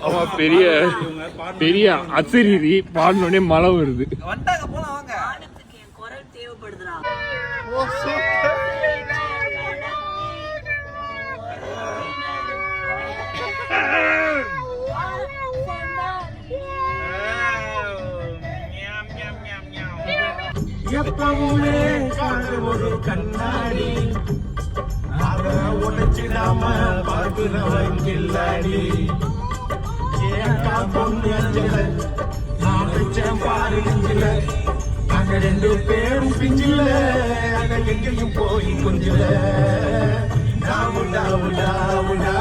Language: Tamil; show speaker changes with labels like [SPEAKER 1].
[SPEAKER 1] ஆமா பெரிய பெரிய அசரீரி பாடனோடனே மழை வருது.
[SPEAKER 2] குரல் தேவைப்படுதுடா.
[SPEAKER 3] எப்பவுமே ஒரு கண்ணாடி அதை உடைச்சிடாம பார்க்கிறவன் கில்லாடி. ஏக்கா பொண்ணு அஞ்சல நான் வச்சேன் பாரு நெஞ்சில. அங்க 2 பேரும் பிஞ்சில அங்க எங்கேயும் போய் கொஞ்சில. டாவுடா உடா உடா